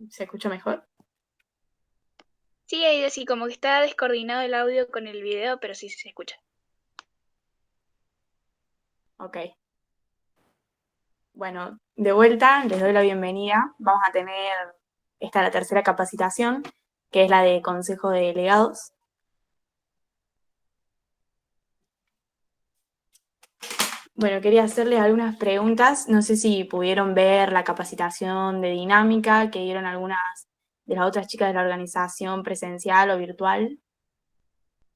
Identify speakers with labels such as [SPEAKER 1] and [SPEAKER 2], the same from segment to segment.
[SPEAKER 1] ¿Se escucha mejor?
[SPEAKER 2] Sí, ahí sí, como que está descoordinado el audio con el video, pero sí se escucha.
[SPEAKER 1] Ok. Bueno, de vuelta, les doy la bienvenida. Vamos a tener la tercera capacitación, que es la de Consejo de Delegados. Bueno, quería hacerles algunas preguntas. No sé si pudieron ver la capacitación de dinámica que dieron algunas de las otras chicas de la organización presencial o virtual.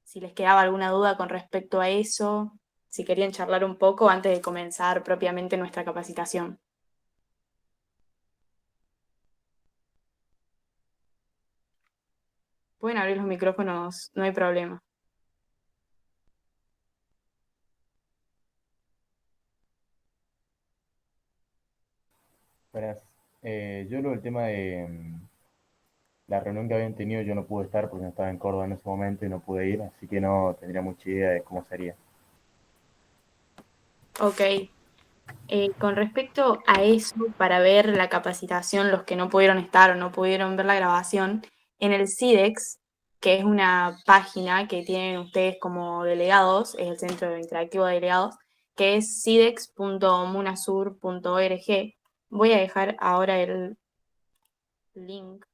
[SPEAKER 1] Si les quedaba alguna duda con respecto a eso, si querían charlar un poco antes de comenzar propiamente nuestra capacitación. Pueden abrir los micrófonos, no hay problema.
[SPEAKER 3] Verás, yo lo del tema de la reunión que habían tenido, yo no pude estar porque no estaba en Córdoba en ese momento y no pude ir, así que no tendría mucha idea de cómo sería.
[SPEAKER 1] Ok. Con respecto a eso, para ver la capacitación, los que no pudieron estar o no pudieron ver la grabación, en el CIDEX, que es una página que tienen ustedes como delegados, es el Centro Interactivo de Delegados, que es cidex.munasur.org. Voy a dejar ahora el link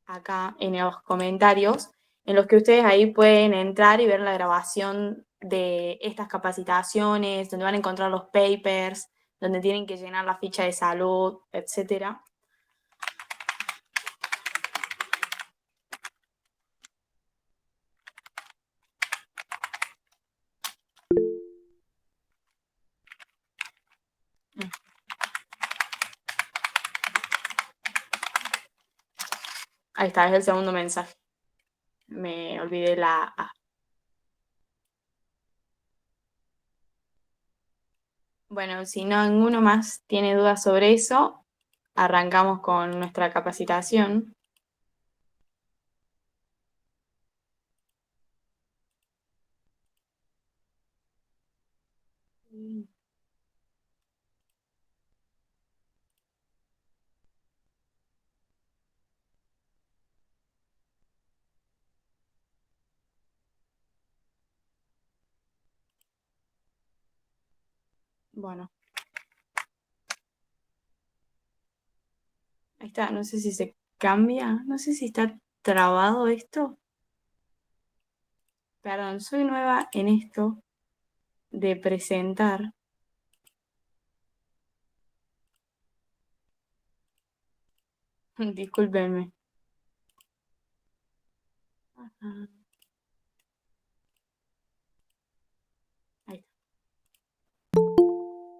[SPEAKER 1] acá en los comentarios, en los que ustedes ahí pueden entrar y ver la grabación de estas capacitaciones, donde van a encontrar los papers, donde tienen que llenar la ficha de salud, etcétera. Ahí está, es el segundo mensaje. Me olvidé la A. Bueno, si no ninguno más tiene dudas sobre eso, arrancamos con nuestra capacitación. Bueno, ahí está, no sé si se cambia, no sé si está trabado esto. Perdón, soy nueva en esto de presentar. Discúlpenme. Ajá, ahí,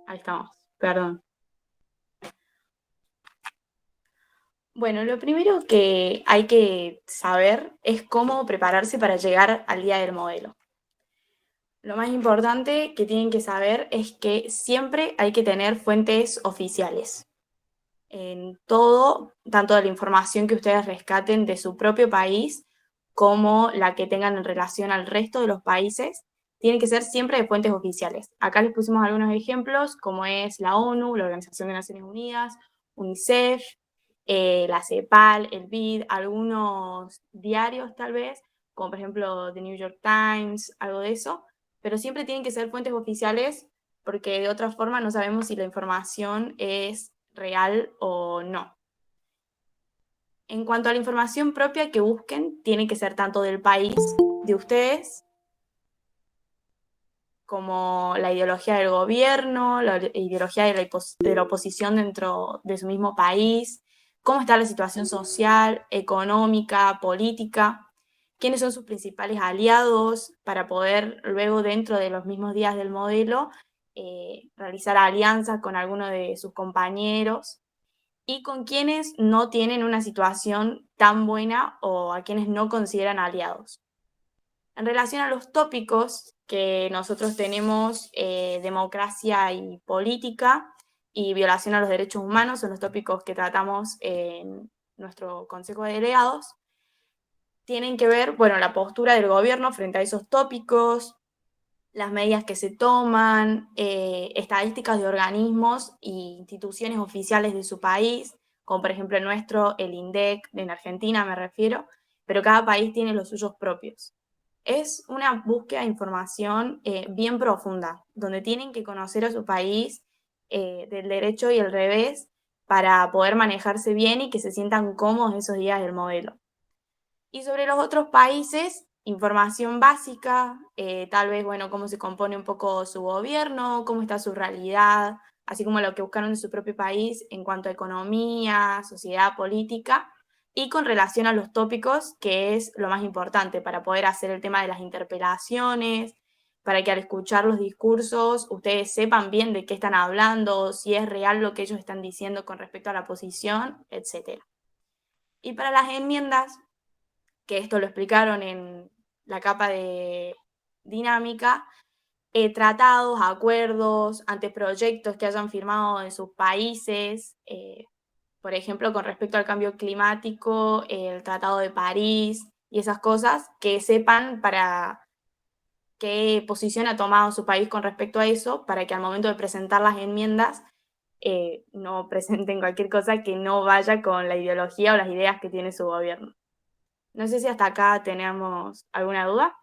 [SPEAKER 1] ahí estamos, perdón. Bueno, lo primero que hay que saber es cómo prepararse para llegar al día del modelo. Lo más importante que tienen que saber es que siempre hay que tener fuentes oficiales en todo, tanto de la información que ustedes rescaten de su propio país como la que tengan en relación al resto de los países, tienen que ser siempre de fuentes oficiales. Acá les pusimos algunos ejemplos, como es la ONU, la Organización de Naciones Unidas, UNICEF, la CEPAL, el BID, algunos diarios tal vez, como por ejemplo The New York Times, algo de eso, pero siempre tienen que ser fuentes oficiales porque de otra forma no sabemos si la información es real o no. En cuanto a la información propia que busquen, tiene que ser tanto del país de ustedes como la ideología del gobierno, la ideología de la oposición dentro de su mismo país, cómo está la situación social, económica, política, quiénes son sus principales aliados para poder luego dentro de los mismos días del modelo realizar alianzas con alguno de sus compañeros y con quienes no tienen una situación tan buena o a quienes no consideran aliados. En relación a los tópicos que nosotros tenemos, democracia y política y violación a los derechos humanos, son los tópicos que tratamos en nuestro Consejo de Delegados, tienen que ver, bueno, la postura del gobierno frente a esos tópicos, las medidas que se toman, estadísticas de organismos e instituciones oficiales de su país, como por ejemplo el nuestro, el INDEC, en Argentina me refiero, pero cada país tiene los suyos propios. Es una búsqueda de información bien profunda, donde tienen que conocer a su país del derecho y el revés para poder manejarse bien y que se sientan cómodos esos días del modelo. Y sobre los otros países, información básica, tal vez, bueno, cómo se compone un poco su gobierno, cómo está su realidad, así como lo que buscaron en su propio país en cuanto a economía, sociedad, política, y con relación a los tópicos, que es lo más importante para poder hacer el tema de las interpelaciones, para que al escuchar los discursos ustedes sepan bien de qué están hablando, si es real lo que ellos están diciendo con respecto a la posición, etc. Y para las enmiendas, que esto lo explicaron en la capa de dinámica, tratados, acuerdos, anteproyectos que hayan firmado en sus países, por ejemplo, con respecto al cambio climático, el Tratado de París y esas cosas, que sepan para qué posición ha tomado su país con respecto a eso, para que al momento de presentar las enmiendas no presenten cualquier cosa que no vaya con la ideología o las ideas que tiene su gobierno. No sé si hasta acá tenemos alguna duda.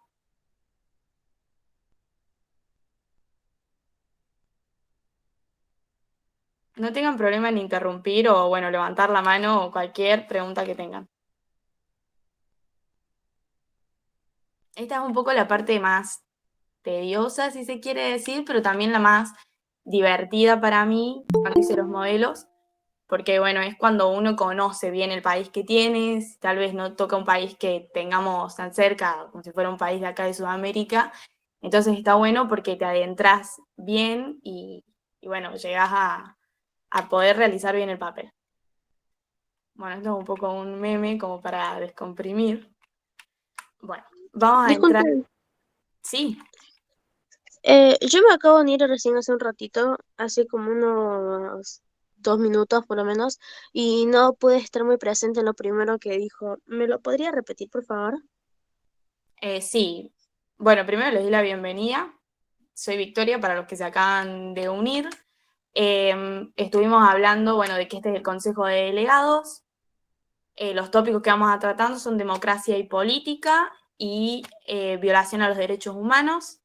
[SPEAKER 1] No tengan problema en interrumpir o, bueno, levantar la mano o cualquier pregunta que tengan. Esta es un poco la parte más tediosa, si se quiere decir, pero también la más divertida para mí cuando hice los modelos, porque, bueno, es cuando uno conoce bien el país que tienes, tal vez no toca un país que tengamos tan cerca, como si fuera un país de acá de Sudamérica, entonces está bueno porque te adentras bien y bueno, llegas a poder realizar bien el papel. Bueno, esto es un poco un meme como para descomprimir. Bueno, vamos a entrar.
[SPEAKER 4] Disculpen,
[SPEAKER 1] Sí,
[SPEAKER 4] yo me acabo de unir recién hace un ratito, hace como unos 2 minutos por lo menos, y no pude estar muy presente en lo primero que dijo. ¿Me lo podría repetir, por favor?
[SPEAKER 1] sí. Bueno, primero les doy la bienvenida. Soy Victoria para los que se acaban de unir. Estuvimos hablando, bueno, de que este es el Consejo de Delegados. Los tópicos que vamos a tratar son democracia y política y violación a los derechos humanos.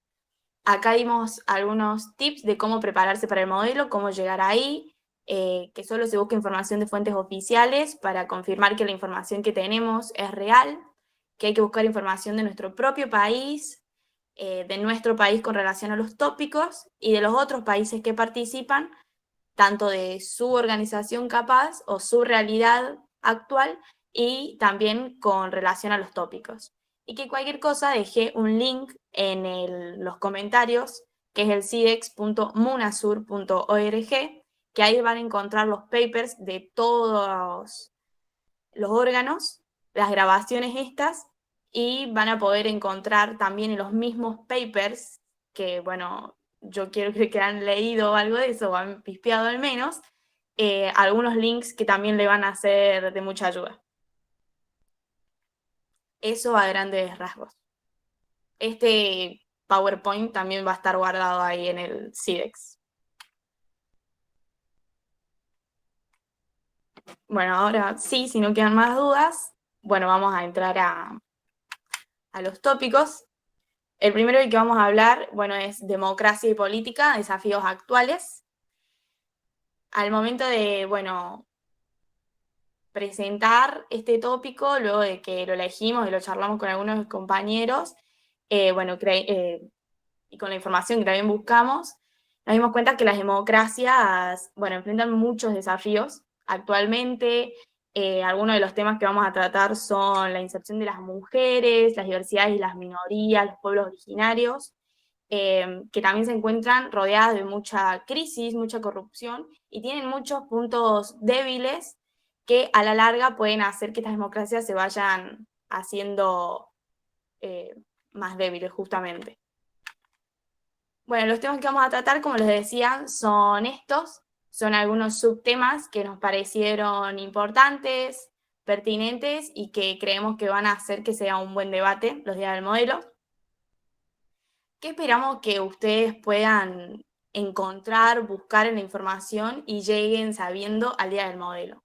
[SPEAKER 1] Acá dimos algunos tips de cómo prepararse para el modelo, cómo llegar ahí, que solo se busca información de fuentes oficiales para confirmar que la información que tenemos es real, que hay que buscar información de nuestro propio país, de nuestro país con relación a los tópicos y de los otros países que participan, tanto de su organización capaz o su realidad actual y también con relación a los tópicos. Y que cualquier cosa dejé un link en los comentarios, que es el cidex.munasur.org, que ahí van a encontrar los papers de todos los órganos, las grabaciones estas, y van a poder encontrar también en los mismos papers, que bueno, yo quiero creer que han leído algo de eso, o han pispeado al menos, algunos links que también le van a ser de mucha ayuda. Eso a grandes rasgos. Este PowerPoint también va a estar guardado ahí en el CIDEX. Bueno, ahora sí, si no quedan más dudas, bueno, vamos a entrar a los tópicos. El primero del que vamos a hablar, bueno, es democracia y política, desafíos actuales. Al momento de, bueno, presentar este tópico, luego de que lo elegimos y lo charlamos con algunos compañeros, bueno, y con la información que también buscamos, nos dimos cuenta que las democracias, bueno, enfrentan muchos desafíos actualmente. Algunos de los temas que vamos a tratar son la inserción de las mujeres, las diversidades y las minorías, los pueblos originarios, que también se encuentran rodeadas de mucha crisis, mucha corrupción y tienen muchos puntos débiles que a la larga pueden hacer que estas democracias se vayan haciendo más débiles justamente. Bueno, los temas que vamos a tratar, como les decía, son estos, son algunos subtemas que nos parecieron importantes, pertinentes y que creemos que van a hacer que sea un buen debate los días del modelo. ¿Qué esperamos que ustedes puedan encontrar, buscar en la información y lleguen sabiendo al día del modelo?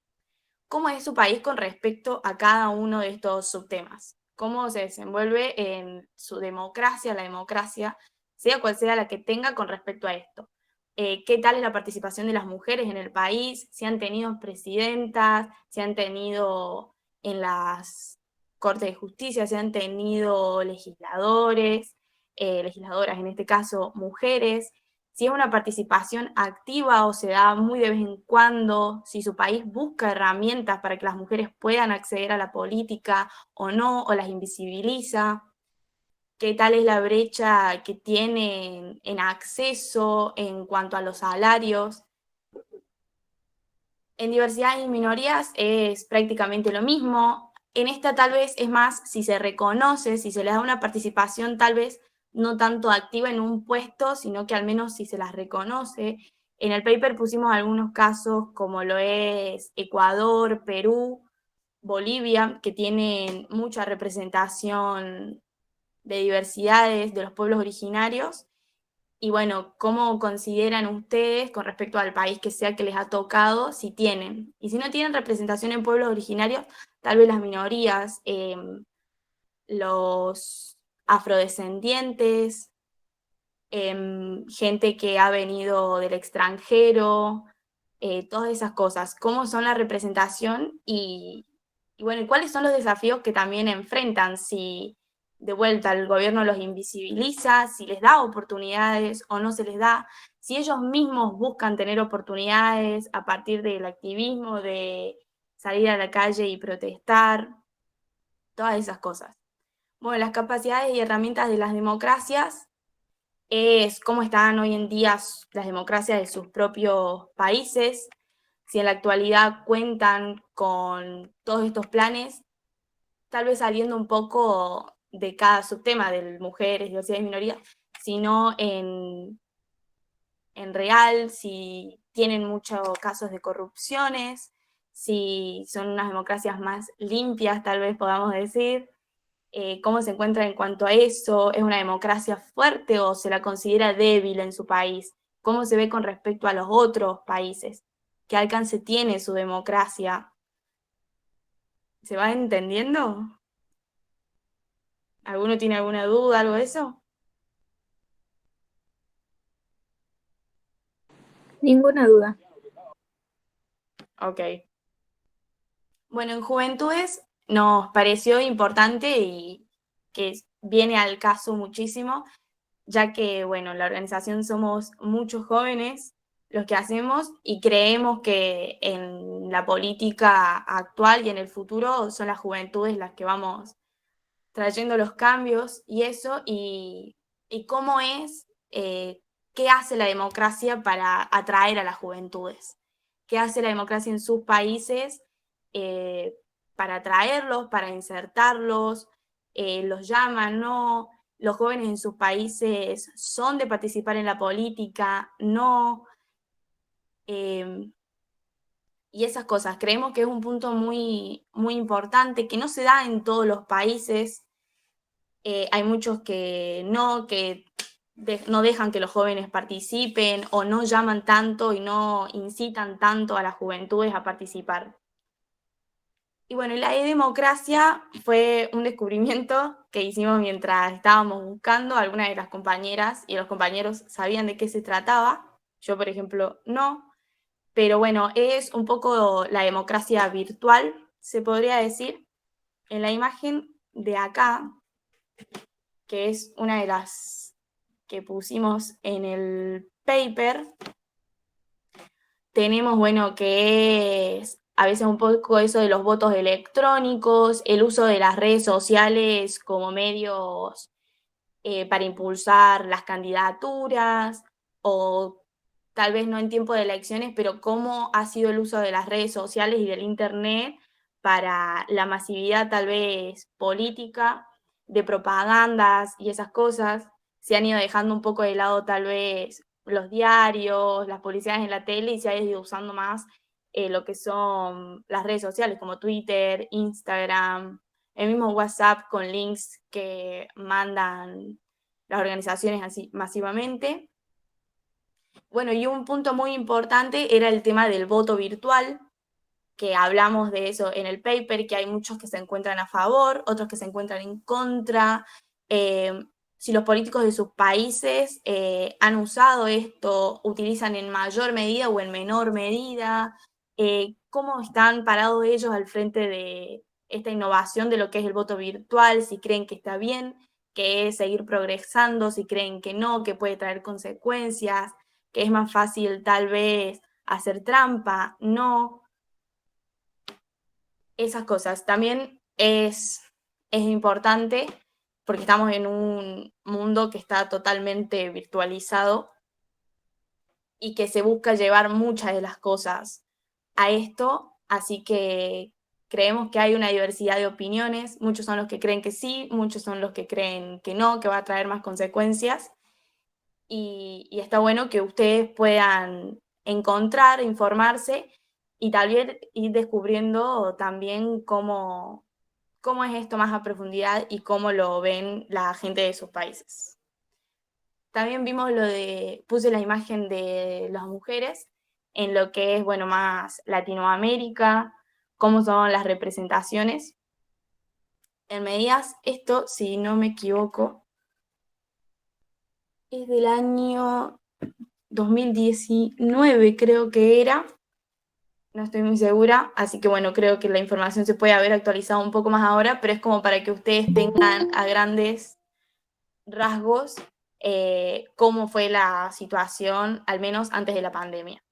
[SPEAKER 1] cómo es su país con respecto a cada uno de estos subtemas, cómo se desenvuelve en su democracia, la democracia, sea cual sea la que tenga con respecto a esto. ¿Qué tal es la participación de las mujeres en el país? Si han tenido presidentas, si han tenido en las Cortes de Justicia, si han tenido legisladores, legisladoras, en este caso mujeres, si es una participación activa o se da muy de vez en cuando, si su país busca herramientas para que las mujeres puedan acceder a la política o no, o las invisibiliza, qué tal es la brecha que tienen en acceso en cuanto a los salarios. En diversidad y minorías es prácticamente lo mismo. En esta tal vez es más si se reconoce, si se les da una participación tal vez no tanto activa en un puesto, sino que al menos si se las reconoce. En el paper pusimos algunos casos como lo es Ecuador, Perú, Bolivia, que tienen mucha representación de diversidades de los pueblos originarios. Y bueno, ¿cómo consideran ustedes con respecto al país que sea que les ha tocado, si tienen? Y si no tienen representación en pueblos originarios, tal vez las minorías, los afrodescendientes, gente que ha venido del extranjero, todas esas cosas. ¿Cómo son la representación? Y bueno, ¿cuáles son los desafíos que también enfrentan? Si de vuelta el gobierno los invisibiliza, si les da oportunidades o no se les da, si ellos mismos buscan tener oportunidades a partir del activismo, de salir a la calle y protestar, todas esas cosas. Bueno, las capacidades y herramientas de las democracias es cómo están hoy en día las democracias de sus propios países, si en la actualidad cuentan con todos estos planes, tal vez saliendo un poco de cada subtema de mujeres, diversidad y minorías, sino en real, si tienen muchos casos de corrupciones, si son unas democracias más limpias, tal vez podamos decir, cómo se encuentra en cuanto a eso, es una democracia fuerte o se la considera débil en su país, cómo se ve con respecto a los otros países, qué alcance tiene su democracia. ¿Se va entendiendo? ¿Alguno tiene alguna duda, algo de eso?
[SPEAKER 5] Ninguna duda.
[SPEAKER 1] Ok. Bueno, en Juventudes nos pareció importante y que viene al caso muchísimo, ya que, bueno, la organización somos muchos jóvenes los que hacemos y creemos que en la política actual y en el futuro son las juventudes las que vamos trayendo los cambios y eso, y cómo es, qué hace la democracia para atraer a las juventudes, qué hace la democracia en sus países eh, para atraerlos, para insertarlos, los llaman, ¿no? Los jóvenes en sus países son de participar en la política, no. Y esas cosas, creemos que es un punto muy, muy importante, que no se da en todos los países. Hay muchos que no dejan que los jóvenes participen o no llaman tanto y no incitan tanto a las juventudes a participar. Y bueno, la e-democracia fue un descubrimiento que hicimos mientras estábamos buscando. Algunas de las compañeras y los compañeros sabían de qué se trataba. Yo, por ejemplo, no. Pero bueno, es un poco la democracia virtual, se podría decir. En la imagen de acá, que es una de las que pusimos en el paper, tenemos, bueno, que es a veces un poco eso de los votos electrónicos, el uso de las redes sociales como medios para impulsar las candidaturas, o tal vez no en tiempo de elecciones, pero cómo ha sido el uso de las redes sociales y del Internet para la masividad tal vez política, de propagandas y esas cosas. Se han ido dejando un poco de lado tal vez los diarios, las publicidades en la tele y se ha ido usando más lo que son las redes sociales como Twitter, Instagram, el mismo WhatsApp con links que mandan las organizaciones así masivamente. Bueno, y un punto muy importante era el tema del voto virtual, que hablamos de eso en el paper, que hay muchos que se encuentran a favor, otros que se encuentran en contra, si los políticos de sus países han usado esto, utilizan en mayor medida o en menor medida, cómo están parados ellos al frente de esta innovación de lo que es el voto virtual, si creen que está bien, que es seguir progresando, si creen que no, que puede traer consecuencias, que es más fácil tal vez hacer trampa, no, esas cosas. También es importante porque estamos en un mundo que está totalmente virtualizado y que se busca llevar muchas de las cosas a esto, así que creemos que hay una diversidad de opiniones, muchos son los que creen que sí, muchos son los que creen que no, que va a traer más consecuencias, y está bueno que ustedes puedan encontrar, informarse y tal vez ir descubriendo también cómo es esto más a profundidad y cómo lo ven la gente de sus países. También vimos puse la imagen de las mujeres en lo que es, bueno, más Latinoamérica, cómo son las representaciones. En medidas, esto, si no me equivoco, es del año 2019, creo que era, no estoy muy segura, así que bueno, creo que la información se puede haber actualizado un poco más ahora, pero es como para que ustedes tengan a grandes rasgos cómo fue la situación, al menos antes de la pandemia.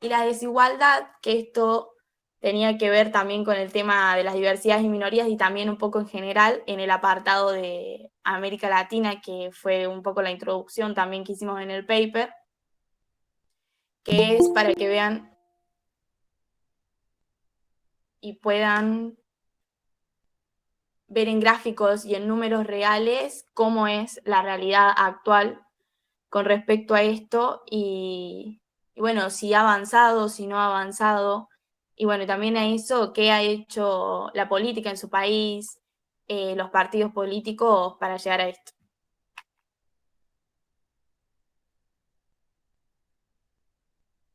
[SPEAKER 1] Y la desigualdad, que esto tenía que ver también con el tema de las diversidades y minorías y también un poco en general en el apartado de América Latina, que fue un poco la introducción también que hicimos en el paper, que es para que vean y puedan ver en gráficos y en números reales cómo es la realidad actual con respecto a esto y bueno, si ha avanzado, si no ha avanzado, y bueno, también a eso, qué ha hecho la política en su país, los partidos políticos para llegar a esto.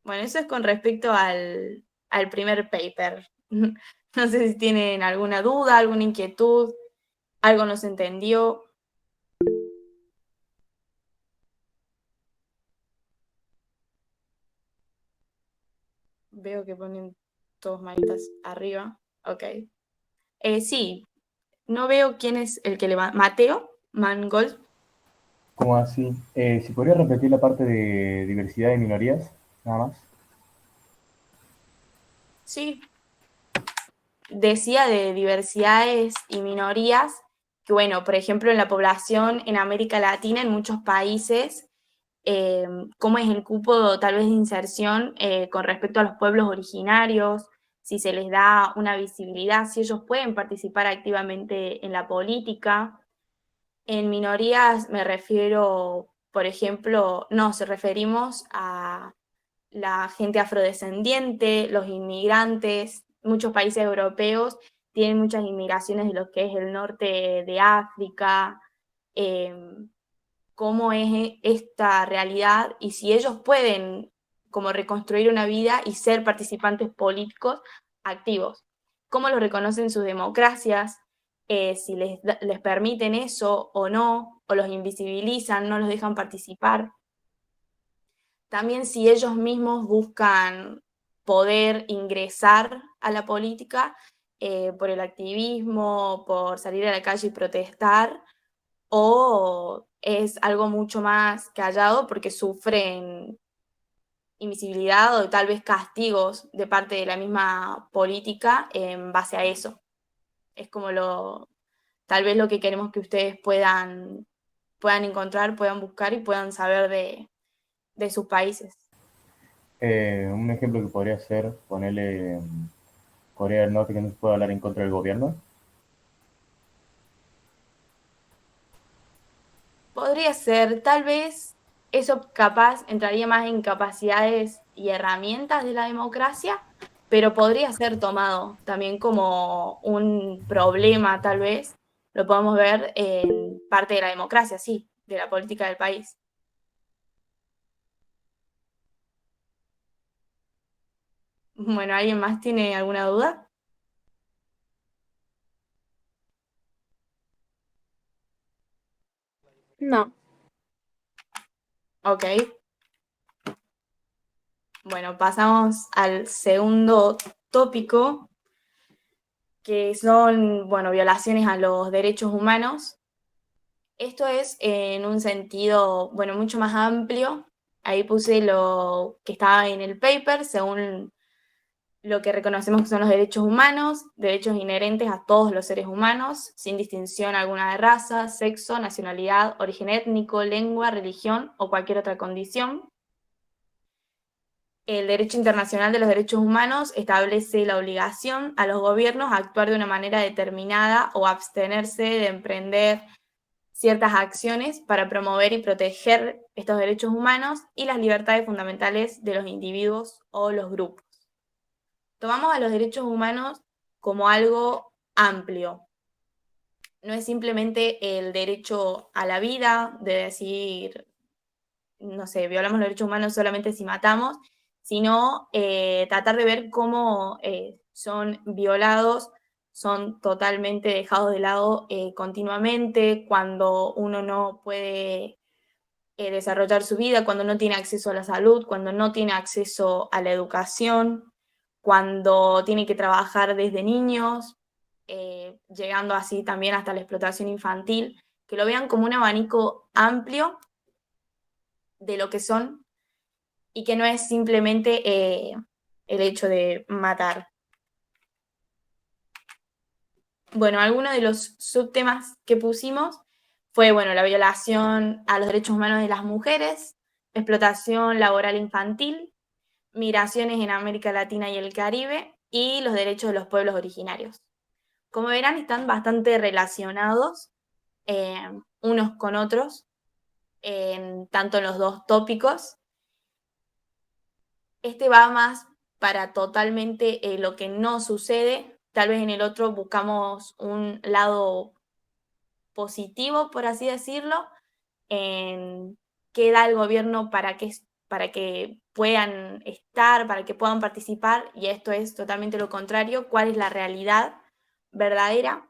[SPEAKER 1] Bueno, eso es con respecto al primer paper. No sé si tienen alguna duda, alguna inquietud, algo no se entendió. Veo que ponen todos manitas arriba. Ok. Sí, no veo quién es el que le va. Mateo Mangold.
[SPEAKER 3] ¿Cómo así? Si podría repetir la parte de diversidad de minorías, nada más.
[SPEAKER 1] Sí, decía de diversidades y minorías, que bueno, por ejemplo, en la población en América Latina, en muchos países, cómo es el cupo tal vez de inserción con respecto a los pueblos originarios, si se les da una visibilidad, si ellos pueden participar activamente en la política. En minorías me refiero, por ejemplo, nos referimos a la gente afrodescendiente, los inmigrantes, muchos países europeos tienen muchas inmigraciones de lo que es el norte de África, eh, cómo es esta realidad y si ellos pueden como reconstruir una vida y ser participantes políticos activos, cómo lo reconocen sus democracias, si les permiten eso o no, o los invisibilizan, no los dejan participar. También si ellos mismos buscan poder ingresar a la política por el activismo, por salir a la calle y protestar, o es algo mucho más callado porque sufren invisibilidad o tal vez castigos de parte de la misma política en base a eso. Es como tal vez lo que queremos que ustedes puedan encontrar, puedan buscar y puedan saber de sus países.
[SPEAKER 3] Un ejemplo que podría ser ponerle Corea del Norte que no se puede hablar en contra del gobierno.
[SPEAKER 1] Podría ser, tal vez eso capaz entraría más en capacidades y herramientas de la democracia, pero podría ser tomado también como un problema, tal vez, lo podemos ver en parte de la democracia, sí, de la política del país. Bueno, ¿alguien más tiene alguna duda?
[SPEAKER 5] No.
[SPEAKER 1] Ok. Bueno, pasamos al segundo tópico, que son, bueno, violaciones a los derechos humanos. Esto es en un sentido, bueno, mucho más amplio. Ahí puse lo que estaba en el paper, según lo que reconocemos que son los derechos humanos, derechos inherentes a todos los seres humanos, sin distinción alguna de raza, sexo, nacionalidad, origen étnico, lengua, religión o cualquier otra condición. El derecho internacional de los derechos humanos establece la obligación a los gobiernos a actuar de una manera determinada o abstenerse de emprender ciertas acciones para promover y proteger estos derechos humanos y las libertades fundamentales de los individuos o los grupos. Tomamos a los derechos humanos como algo amplio. No es simplemente el derecho a la vida, de decir, no sé, violamos los derechos humanos solamente si matamos, sino tratar de ver cómo son violados, son totalmente dejados de lado continuamente, cuando uno no puede desarrollar su vida, cuando no tiene acceso a la salud, cuando no tiene acceso a la educación, cuando tiene que trabajar desde niños, llegando así también hasta la explotación infantil, que lo vean como un abanico amplio de lo que son y que no es simplemente el hecho de matar. Bueno, algunos de los subtemas que pusimos fue, bueno, la violación a los derechos humanos de las mujeres, explotación laboral infantil, migraciones en América Latina y el Caribe y los derechos de los pueblos originarios. Como verán, están bastante relacionados unos con otros, tanto en los dos tópicos. Este va más para totalmente lo que no sucede. Tal vez en el otro buscamos un lado positivo, por así decirlo, en qué da el gobierno para que puedan estar, para que puedan participar, y esto es totalmente lo contrario, cuál es la realidad verdadera.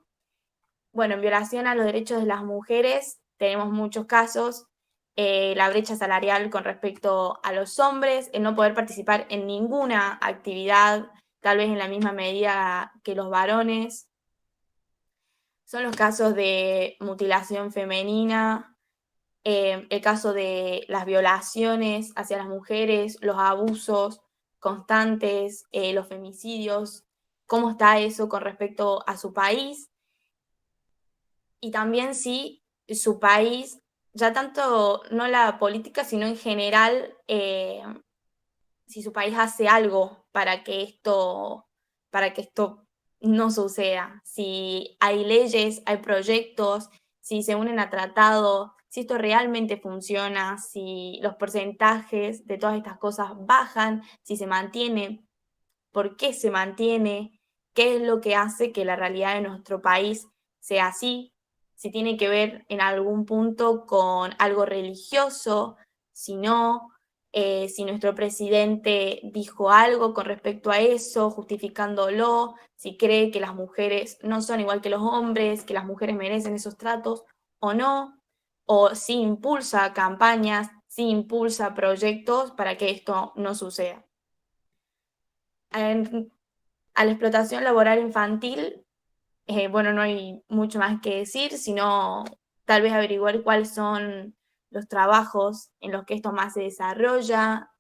[SPEAKER 1] Bueno, en violación a los derechos de las mujeres tenemos muchos casos, la brecha salarial con respecto a los hombres, el no poder participar en ninguna actividad, tal vez en la misma medida que los varones. Son los casos de mutilación femenina, el caso de las violaciones hacia las mujeres, los abusos constantes, los femicidios, cómo está eso con respecto a su país y también si su país, ya tanto no la política, sino en general, si su país hace algo para que esto no suceda, si hay leyes, hay proyectos, si se unen a tratados, si esto realmente funciona, si los porcentajes de todas estas cosas bajan, si se mantiene, por qué se mantiene, qué es lo que hace que la realidad de nuestro país sea así, si tiene que ver en algún punto con algo religioso, si no, si nuestro presidente dijo algo con respecto a eso, justificándolo, si cree que las mujeres no son igual que los hombres, que las mujeres merecen esos tratos o no, o si impulsa campañas, si impulsa proyectos para que esto no suceda. A la explotación laboral infantil, bueno, no hay mucho más que decir, sino tal vez averiguar cuáles son los trabajos en los que esto más se desarrolla,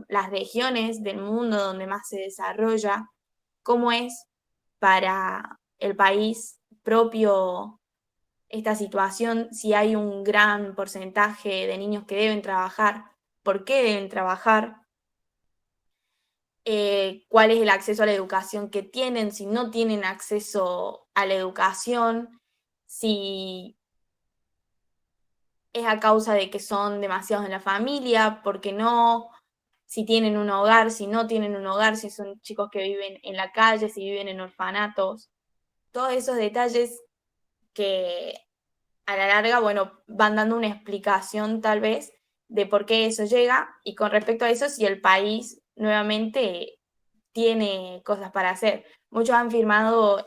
[SPEAKER 1] las regiones del mundo donde más se desarrolla, cómo es para el país propio esta situación, si hay un gran porcentaje de niños que deben trabajar, por qué deben trabajar, cuál es el acceso a la educación que tienen, si no tienen acceso a la educación, si es a causa de que son demasiados en la familia, porque no, si tienen un hogar, si no tienen un hogar, si son chicos que viven en la calle, si viven en orfanatos, todos esos detalles que a la larga, bueno, van dando una explicación tal vez de por qué eso llega y con respecto a eso, si el país nuevamente tiene cosas para hacer. Muchos han firmado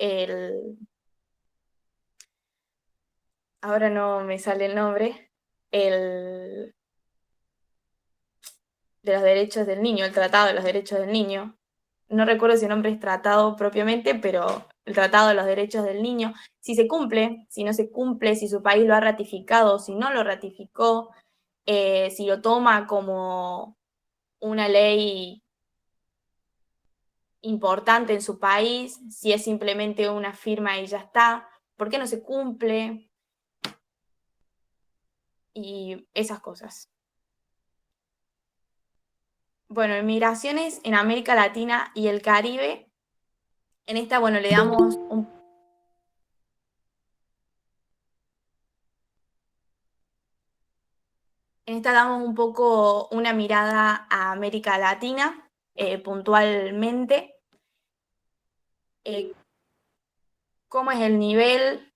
[SPEAKER 1] ahora no me sale el nombre, el de los derechos del niño, el Tratado de los Derechos del Niño. No recuerdo si el nombre es tratado propiamente, pero el Tratado de los Derechos del Niño, si se cumple, si no se cumple, si su país lo ha ratificado, si no lo ratificó, si lo toma como una ley importante en su país, si es simplemente una firma y ya está, por qué no se cumple y esas cosas. Bueno, en migraciones en América Latina y el Caribe, en esta, bueno, le damos en esta damos un poco una mirada a América Latina, puntualmente, cómo es el nivel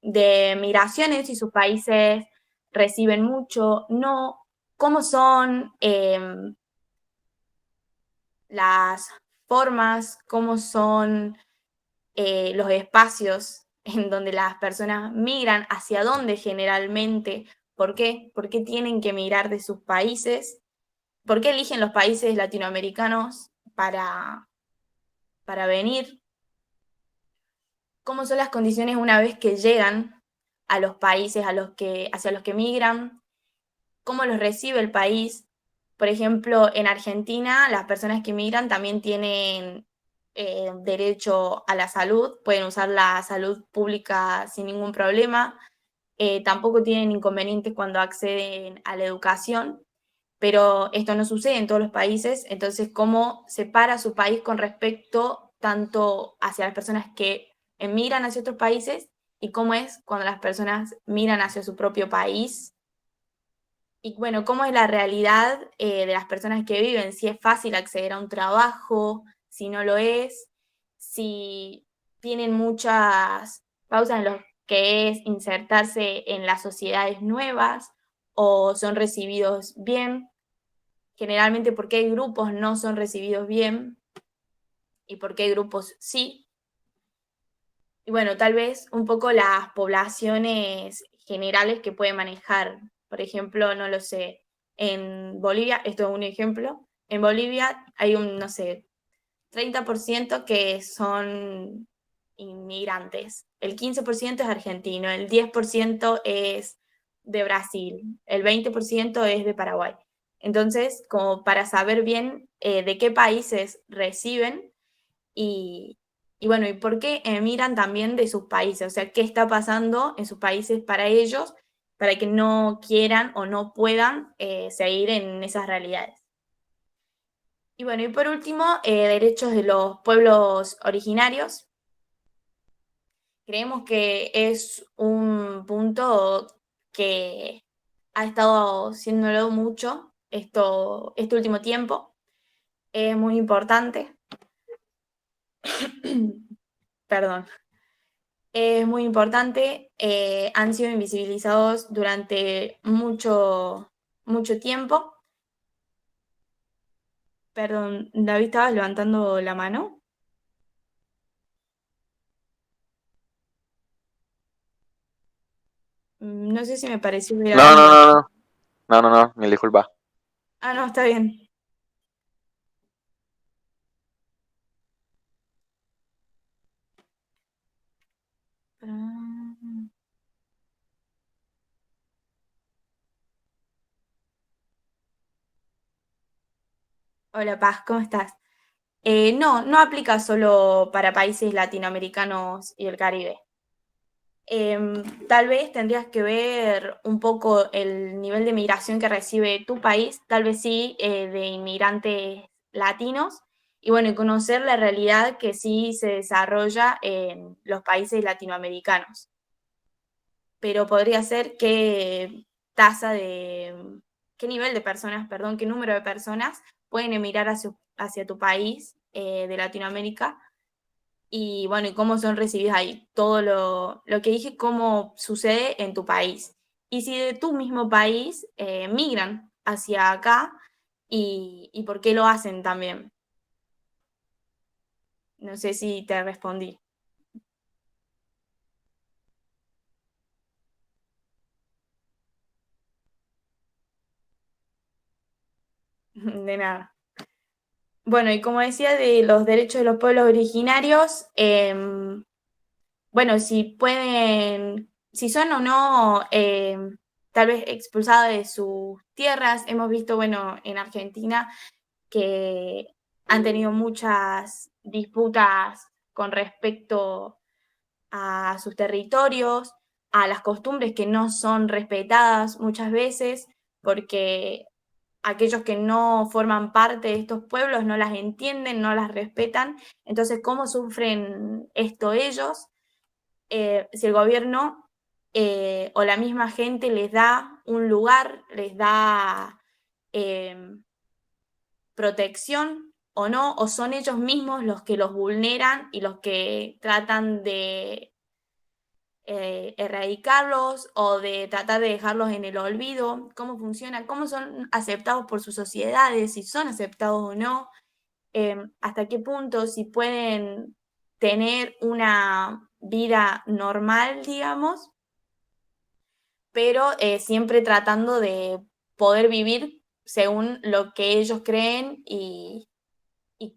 [SPEAKER 1] de migraciones, si sus países reciben mucho, no, cómo son las formas, cómo son los espacios en donde las personas migran, hacia dónde generalmente, ¿por qué? ¿Por qué tienen que migrar de sus países? ¿Por qué eligen los países latinoamericanos para venir? ¿Cómo son las condiciones una vez que llegan a los países hacia los que migran? ¿Cómo los recibe el país? Por ejemplo, en Argentina, las personas que migran también tienen derecho a la salud, pueden usar la salud pública sin ningún problema, tampoco tienen inconvenientes cuando acceden a la educación, pero esto no sucede en todos los países, entonces, ¿cómo separa su país con respecto tanto hacia las personas que emigran hacia otros países y cómo es cuando las personas miran hacia su propio país? Y bueno, ¿cómo es la realidad de las personas que viven? Si es fácil acceder a un trabajo, si no lo es, si tienen muchas pausas en lo que es insertarse en las sociedades nuevas o son recibidos bien. Generalmente, ¿por qué hay grupos no son recibidos bien y por qué hay grupos sí? Y bueno, tal vez un poco las poblaciones generales que puede manejar. Por ejemplo, no lo sé, en Bolivia, esto es un ejemplo, en Bolivia hay un, no sé, 30% que son inmigrantes, el 15% es argentino, el 10% es de Brasil, el 20% es de Paraguay. Entonces, como para saber bien de qué países reciben y, y bueno, y por qué emigran también de sus países, o sea, qué está pasando en sus países para ellos, para que no quieran o no puedan seguir en esas realidades. Y bueno, y por último, derechos de los pueblos originarios. Creemos que es un punto que ha estado siéndolo mucho este último tiempo. Es muy importante. Perdón. Es muy importante. Han sido invisibilizados durante mucho tiempo. Perdón, David, ¿estabas levantando la mano? No sé si me pareció ver a
[SPEAKER 5] No, no,
[SPEAKER 1] alguien.
[SPEAKER 5] no, no. No, no, no. Mil disculpas.
[SPEAKER 1] Ah, no, está bien. Ah, hola, Paz, ¿cómo estás? No, no aplica solo para países latinoamericanos y el Caribe. Tal vez tendrías que ver un poco el nivel de migración que recibe tu país, tal vez sí, de inmigrantes latinos, y bueno, y conocer la realidad que sí se desarrolla en los países latinoamericanos. Pero podría ser qué nivel de personas, perdón, qué número de personas pueden emigrar hacia tu país de Latinoamérica y bueno, y cómo son recibidos ahí. Todo lo que dije, cómo sucede en tu país. Y si de tu mismo país migran hacia acá y por qué lo hacen también. No sé si te respondí. De nada. Bueno, y como decía de los derechos de los pueblos originarios, bueno, si pueden, si son o no tal vez expulsados de sus tierras, hemos visto, bueno, en Argentina que han tenido muchas disputas con respecto a sus territorios, a las costumbres que no son respetadas muchas veces, porque aquellos que no forman parte de estos pueblos no las entienden, no las respetan. Entonces, ¿cómo sufren esto ellos? Si el gobierno o la misma gente les da un lugar, les da protección o no, o son ellos mismos los que los vulneran y los que tratan de erradicarlos o de tratar de dejarlos en el olvido, cómo funciona, cómo son aceptados por sus sociedades, si son aceptados o no, hasta qué punto, si pueden tener una vida normal, digamos, pero siempre tratando de poder vivir según lo que ellos creen y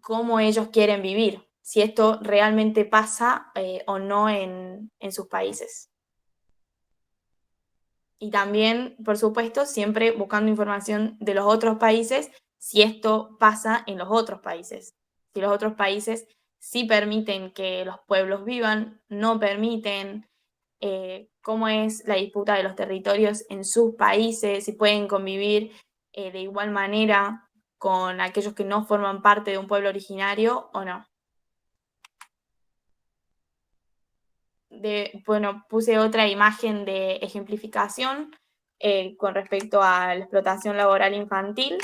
[SPEAKER 1] cómo ellos quieren vivir, si esto realmente pasa o no en sus países. Y también, por supuesto, siempre buscando información de los otros países, si esto pasa en los otros países. Si los otros países sí permiten que los pueblos vivan, no permiten, cómo es la disputa de los territorios en sus países, si pueden convivir de igual manera con aquellos que no forman parte de un pueblo originario o no. Bueno, puse otra imagen de ejemplificación con respecto a la explotación laboral infantil.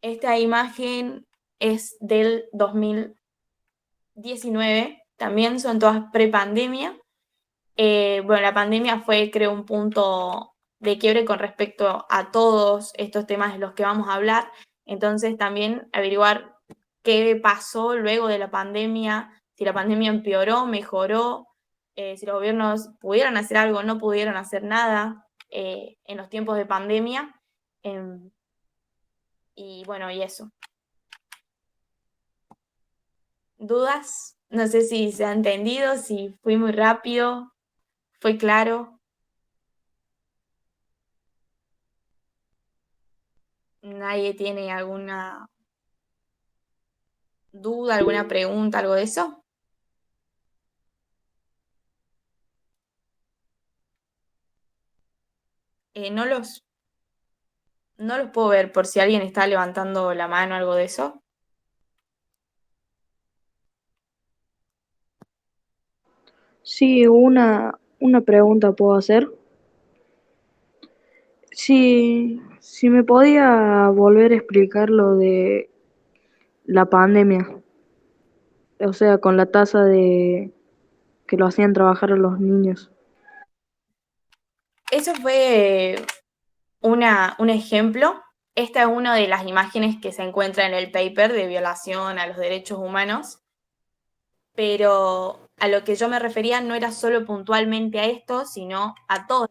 [SPEAKER 1] Esta imagen es del 2019, también son todas prepandemia. Bueno, la pandemia fue, creo, un punto de quiebre con respecto a todos estos temas de los que vamos a hablar. Entonces, también averiguar qué pasó luego de la pandemia, si la pandemia empeoró, mejoró, si los gobiernos pudieron hacer algo, no pudieron hacer nada en los tiempos de pandemia. Y bueno, y eso. ¿Dudas? No sé si se ha entendido, si fui muy rápido, fue claro. ¿Nadie tiene alguna duda, alguna pregunta, algo de eso? No no los puedo ver por si alguien está levantando la mano, algo de eso.
[SPEAKER 6] Sí, una pregunta puedo hacer. Si me podía volver a explicar lo de la pandemia, o sea, con la tasa de que lo hacían trabajar a los niños.
[SPEAKER 1] Eso fue un ejemplo. Esta es una de las imágenes que se encuentra en el paper de violación a los derechos humanos, pero a lo que yo me refería no era solo puntualmente a esto, sino a todos.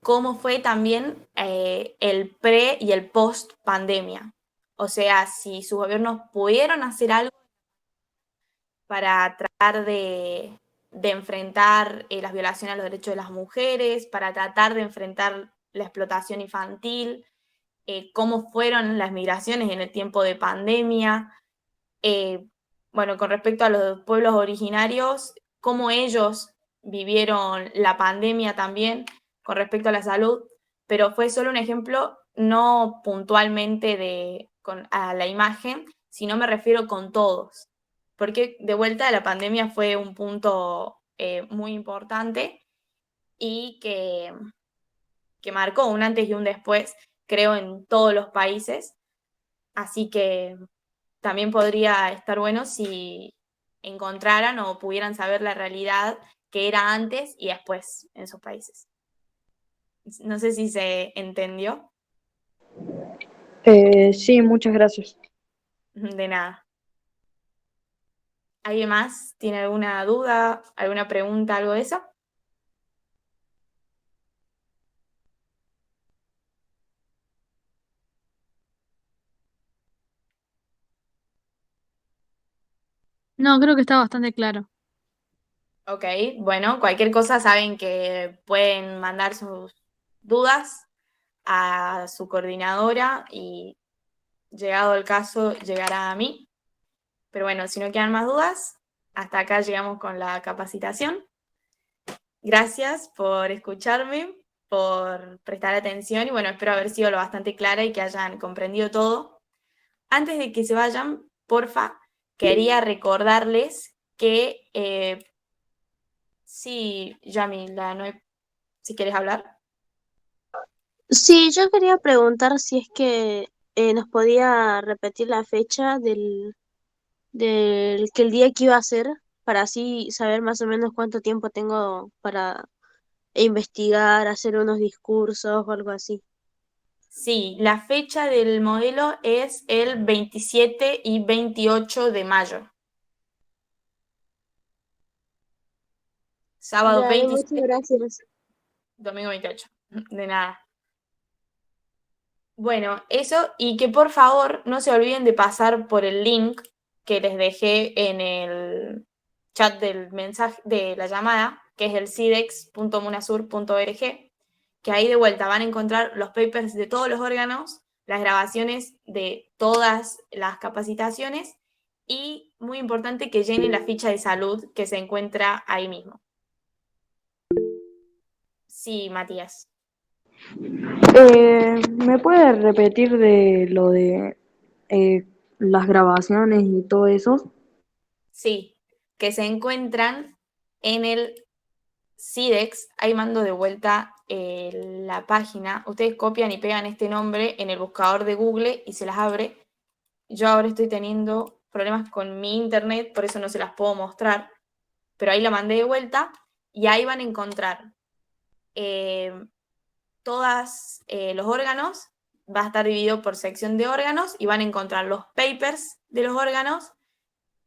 [SPEAKER 1] Cómo fue también el pre y el post pandemia. O sea, si sus gobiernos pudieron hacer algo para tratar de enfrentar las violaciones a los derechos de las mujeres, para tratar de enfrentar la explotación infantil, cómo fueron las migraciones en el tiempo de pandemia. Bueno, con respecto a los pueblos originarios, cómo ellos vivieron la pandemia también con respecto a la salud, pero fue solo un ejemplo, no puntualmente a la imagen, sino me refiero con todos, porque de vuelta la pandemia fue un punto muy importante y que marcó un antes y un después, creo, en todos los países, así que también podría estar bueno si encontraran o pudieran saber la realidad que era antes y después en sus países. No sé si se entendió.
[SPEAKER 6] Sí, muchas gracias.
[SPEAKER 1] De nada. ¿Alguien más tiene alguna duda, alguna pregunta, algo de eso?
[SPEAKER 7] No, creo que está bastante claro.
[SPEAKER 1] Ok, bueno, cualquier cosa saben que pueden mandar sus dudas a su coordinadora y llegado el caso llegará a mí. Pero bueno, si no quedan más dudas, hasta acá llegamos con la capacitación. Gracias por escucharme, por prestar atención y bueno, espero haber sido lo bastante clara y que hayan comprendido todo. Antes de que se vayan, porfa, quería recordarles que sí, Yami, si quieres hablar.
[SPEAKER 4] Sí, yo quería preguntar si es que nos podía repetir la fecha del que el día que iba a ser, para así saber más o menos cuánto tiempo tengo para investigar, hacer unos discursos o algo así.
[SPEAKER 1] Sí, la fecha del modelo es el 27 y 28 de mayo. Sábado
[SPEAKER 4] Dale, muchas
[SPEAKER 1] 27,
[SPEAKER 4] gracias.
[SPEAKER 1] domingo 28. De nada. Bueno, eso, y que por favor no se olviden de pasar por el link que les dejé en el chat del mensaje de la llamada, que es el cidex.munasur.org, que ahí de vuelta van a encontrar los papers de todos los órganos, las grabaciones de todas las capacitaciones y, muy importante, que llenen la ficha de salud que se encuentra ahí mismo. Sí, Matías.
[SPEAKER 6] ¿Me puede repetir de lo de las grabaciones y todo eso?
[SPEAKER 1] Sí, que se encuentran en el CIDEX. Ahí mando de vuelta la página. Ustedes copian y pegan este nombre en el buscador de Google y se las abre. Yo ahora estoy teniendo problemas con mi internet, por eso no se las puedo mostrar, pero ahí la mandé de vuelta y ahí van a encontrar todos los órganos. Va a estar dividido por sección de órganos y van a encontrar los papers de los órganos,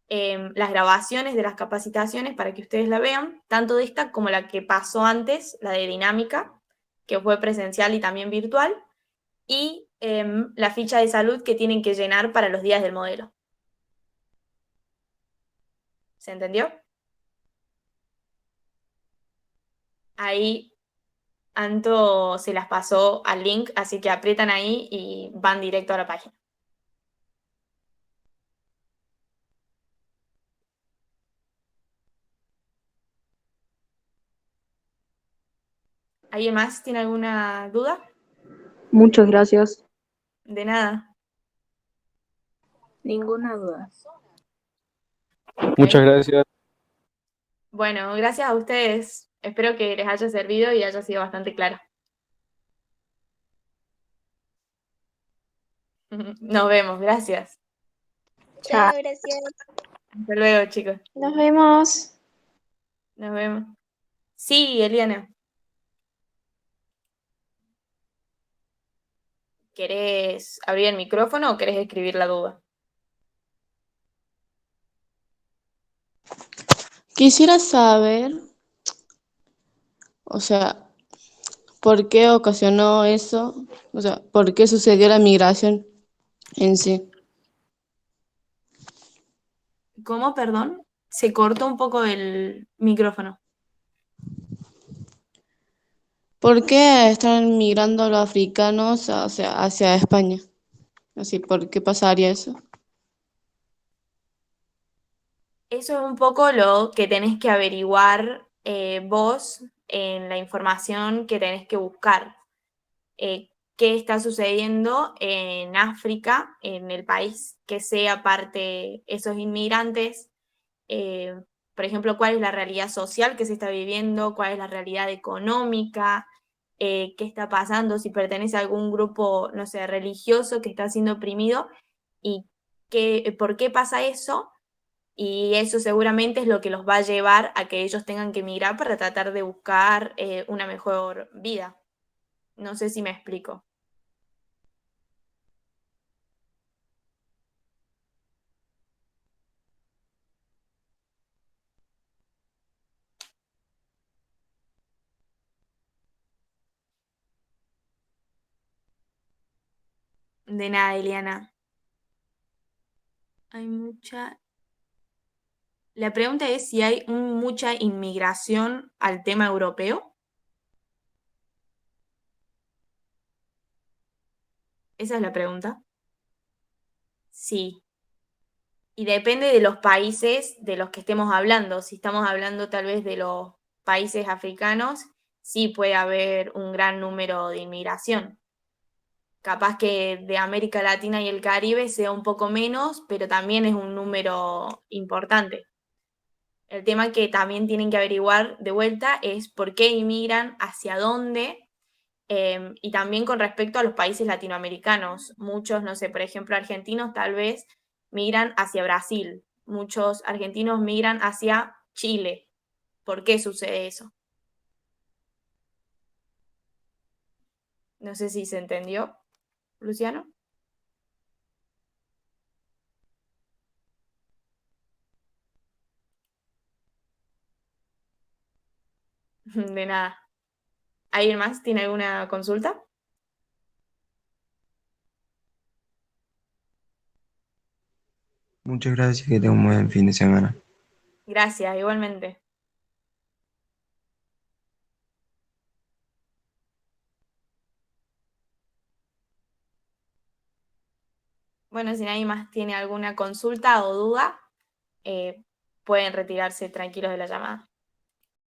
[SPEAKER 1] las grabaciones de las capacitaciones para que ustedes la vean, tanto de esta como la que pasó antes, la de dinámica, que fue presencial y también virtual, y la ficha de salud que tienen que llenar para los días del modelo. ¿Se entendió? Ahí Anto se las pasó al link, así que aprietan ahí y van directo a la página. ¿Alguien más tiene alguna duda?
[SPEAKER 6] Muchas gracias.
[SPEAKER 1] De nada.
[SPEAKER 8] Ninguna duda.
[SPEAKER 5] Muchas
[SPEAKER 1] Ok.
[SPEAKER 5] gracias.
[SPEAKER 1] Bueno, gracias a ustedes. Espero que les haya servido y haya sido bastante claro. Nos vemos, gracias.
[SPEAKER 8] Chao.
[SPEAKER 2] Chao, gracias.
[SPEAKER 1] Hasta luego, chicos.
[SPEAKER 8] Nos vemos.
[SPEAKER 1] Nos vemos. Sí, Eliana. ¿Querés abrir el micrófono o querés escribir la duda?
[SPEAKER 9] Quisiera saber, o sea, por qué ocasionó eso, o sea, por qué sucedió la migración en sí.
[SPEAKER 1] ¿Cómo, perdón? Se cortó un poco el micrófono.
[SPEAKER 9] ¿Por qué están migrando los africanos hacia España? Así, ¿por qué pasaría eso?
[SPEAKER 1] Eso es un poco lo que tenés que averiguar vos en la información que tenés que buscar. Qué está sucediendo en África, en el país que sea parte esos inmigrantes, eh, por ejemplo, cuál es la realidad social que se está viviendo, cuál es la realidad económica, qué está pasando, si pertenece a algún grupo, no sé, religioso que está siendo oprimido y por qué pasa eso. Y eso seguramente es lo que los va a llevar a que ellos tengan que emigrar para tratar de buscar una mejor vida. No sé si me explico. De nada, Eliana. Hay mucha... La pregunta es si hay mucha inmigración al tema europeo. Esa es la pregunta. Sí. Y depende de los países de los que estemos hablando. Si estamos hablando tal vez de los países africanos, sí puede haber un gran número de inmigración. Capaz que de América Latina y el Caribe sea un poco menos, pero también es un número importante. El tema que también tienen que averiguar de vuelta es por qué inmigran, hacia dónde, y también con respecto a los países latinoamericanos. Muchos, no sé, por ejemplo, argentinos tal vez migran hacia Brasil, muchos argentinos migran hacia Chile. ¿Por qué sucede eso? No sé si se entendió, Luciano. De nada. ¿Alguien más tiene alguna consulta?
[SPEAKER 10] Muchas gracias, que tenga un buen fin de semana.
[SPEAKER 1] Gracias, igualmente. Bueno, si nadie más tiene alguna consulta o duda, pueden retirarse tranquilos de la llamada.